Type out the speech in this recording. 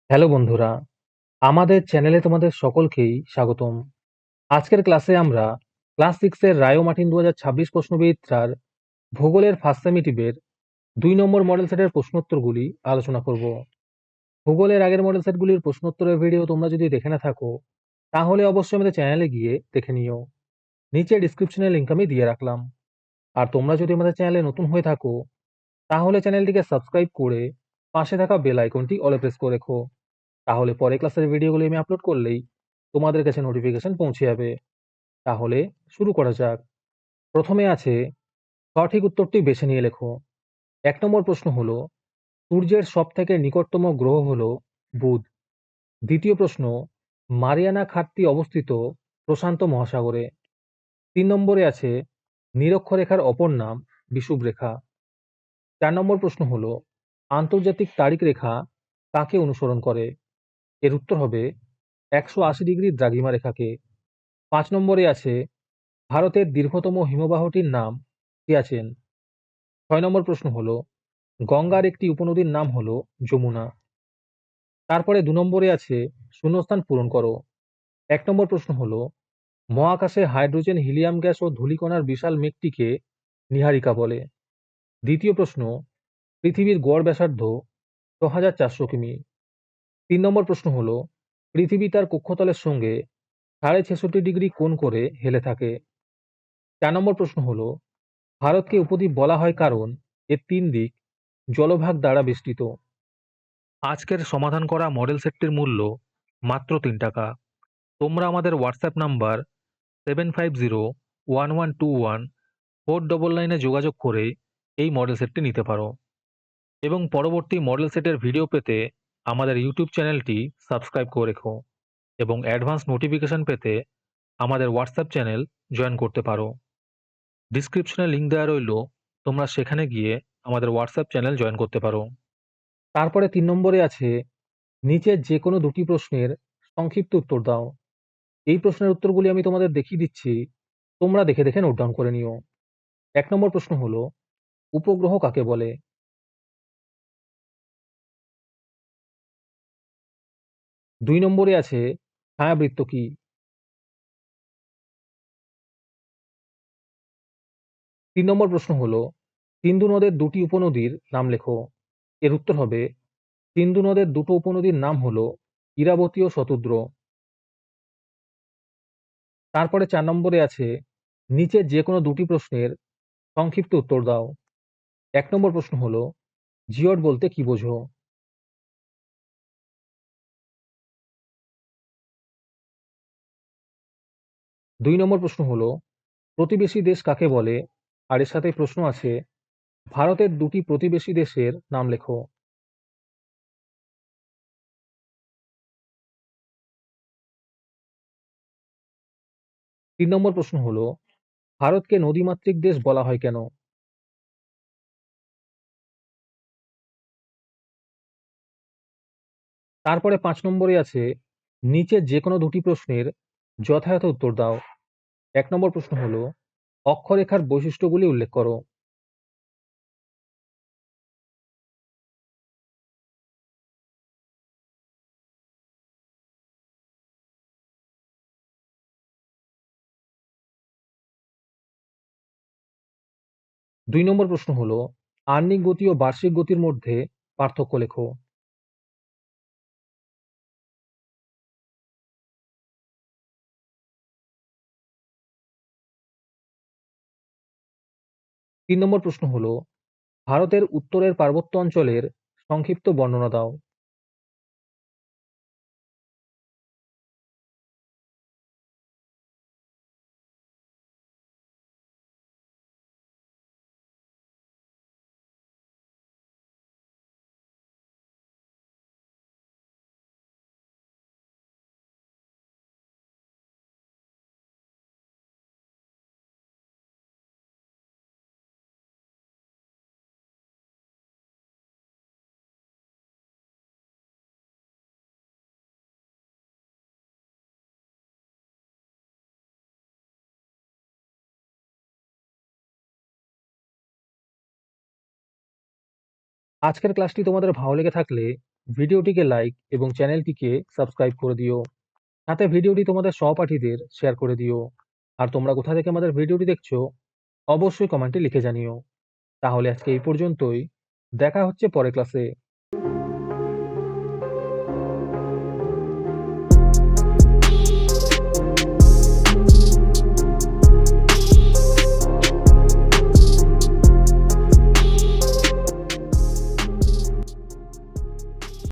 Hello বন্ধুরা, আমাদের চ্যানেলে তোমাদের সকলকেই স্বাগতম। আজকের ক্লাসে আমরা ক্লাস 6 এর রায় ও মার্টিন 2026 প্রশ্নবিচিত্রার ভূগোলের ফার্স্ট সেমিটিভের 2 নম্বর মডেল সেটের প্রশ্নোত্তরগুলি আলোচনা করব। ভূগোলের আগের মডেল সেটগুলির প্রশ্নোত্তরের ভিডিও তোমরা যদি দেখে না থাকো, তাহলে অবশ্যই আমাদের চ্যানেলে গিয়ে দেখে নিও। নিচে ডিসক্রিপশনে লিংক আমি দিয়ে রাখলাম। আর তোমরা যদি আমাদের চ্যানেলে নতুন হয়ে থাকো, তাহলে চ্যানেলটিকে সাবস্ক্রাইব করে পাশে থাকা বেল আইকনটি অলে প্রেস করে রেখো। তাহলে পরে ক্লাসের ভিডিওগুলি আমি আপলোড করলেই তোমাদের কাছে নোটিফিকেশন পৌঁছে যাবে। তাহলে শুরু করা যাক। প্রথমে আছে সঠিক উত্তরটি বেছে নিয়ে লেখো। 1 নম্বর প্রশ্ন হলো, সূর্যের সবথেকে নিকটতম গ্রহ হলো বুধ। দ্বিতীয় প্রশ্ন, মারিয়ানা খাতটি অবস্থিত প্রশান্ত মহাসাগরে। 3 নম্বরে আছে নিরক্ষরেখার অপর নাম বিষুবরেখা। 4 নম্বর প্রশ্ন হলো, আন্তর্জাতিক তারিখ রেখা কাকে অনুসরণ করে? এর উত্তর হবে 180 ডিগ্রি দ্রাঘিমা রেখাকে। 5 নম্বরে আছে ভারতের দীর্ঘতম হিমবাহটির নাম সিয়াচেন। 6 নম্বর প্রশ্ন হলো, গঙ্গার একটি উপনদীর নাম হলো যমুনা। তারপরে 2 নম্বরে আছে শূন্যস্থান পূরণ করো। 1 নম্বর প্রশ্ন হলো, মহাকাশে হাইড্রোজেন, হিলিয়াম গ্যাস ও ধূলিকণার বিশাল মেঘটিকে নীহারিকা বলে। দ্বিতীয় প্রশ্ন, পৃথিবীর গড় ব্যাসার্ধ 6400 কিমি। 3 নম্বর প্রশ্ন হলো, পৃথিবী তার কক্ষতলের সঙ্গে 66.5 ডিগ্রি কোণ করে হেলে থাকে। 4 নম্বর প্রশ্ন হলো, ভারতকে উপদ্বীপ বলা হয় কারণ এর 3 দিক জলভাগ দ্বারা বেষ্টিত। আজকের সমাধান করা মডেল সেটটির মূল্য মাত্র 3 টাকা। তোমরা আমাদের হোয়াটসঅ্যাপ নাম্বার 7501121499 যোগাযোগ করে এই মডেল সেটটি নিতে পারো এবং পরবর্তী মডেল সেটের ভিডিও পেতে আমাদের ইউটিউব চ্যানেলটি সাবস্ক্রাইব করে রেখো এবং অ্যাডভান্স নোটিফিকেশন পেতে আমাদের হোয়াটসঅ্যাপ চ্যানেল জয়েন করতে পারো। ডিসক্রিপশনে লিংক দেওয়া রইল, তোমরা সেখানে গিয়ে আমাদের হোয়াটসঅ্যাপ চ্যানেল জয়েন করতে পারো। তারপরে 3 নম্বরে আছে নিচের যে কোনো দুটি প্রশ্নের সংক্ষিপ্ত উত্তর দাও। এই প্রশ্নের উত্তরগুলি আমি তোমাদের দেখিয়ে দিচ্ছি, তোমরা দেখে দেখে নোট ডাউন করে নিও। 1 নম্বর প্রশ্ন হলো, উপগ্রহ কাকে বলে? 2 নম্বরে আছে ছায়াবৃত্ত কি? 3 নম্বর প্রশ্ন হলো, সিন্ধু নদের দুটি উপনদীর নাম লেখো। এর উত্তর হবে সিন্ধু নদের দুটো উপনদীর নাম হলো ইরাবতী ও শতুদ্র। তারপরে 4 নম্বরে আছে নিচের যে কোনো দুটি প্রশ্নের সংক্ষিপ্ত উত্তর দাও। 1 নম্বর প্রশ্ন হলো, জিওড বলতে কি বোঝো? 2 নম্বর প্রশ্ন হলো, প্রতিবেশী দেশ কাকে বলে? আর এর সাথে প্রশ্ন আছে ভারতের দুটি প্রতিবেশী দেশের নাম লেখো। 3 নম্বর প্রশ্ন হলো, ভারতকে নদীমাতৃক দেশ বলা হয় কেন? তারপরে 5 নম্বরে আছে নিচের যে কোনো দুটি প্রশ্নের যথাযথ উত্তর দাও। 1 নম্বর প্রশ্ন হলো, অক্ষরেখার বৈশিষ্ট্যগুলি উল্লেখ করো। 2 নম্বর প্রশ্ন হলো, আহ্নিক গতি ও বার্ষিক গতির মধ্যে পার্থক্য লেখো। 3 নম্বর প্রশ্ন হলো, ভারতের উত্তরের পার্বত্য অঞ্চলের সংক্ষিপ্ত বর্ণনা দাও। 'আজকের ক্লাসটি তোমাদের ভালো লেগে থাকলে ভিডিওটিকে লাইক এবং চ্যানেলটিকে সাবস্ক্রাইব করে দিও। সাথে ভিডিওটি তোমাদের সহপাঠীদের শেয়ার করে দিও। আর তোমরা কোথা থেকে আমাদের ভিডিওটি দেখছো অবশ্যই কমেন্টে লিখে জানিও। তাহলে আজকে এই পর্যন্তই। দেখা হচ্ছে পরের ক্লাসে।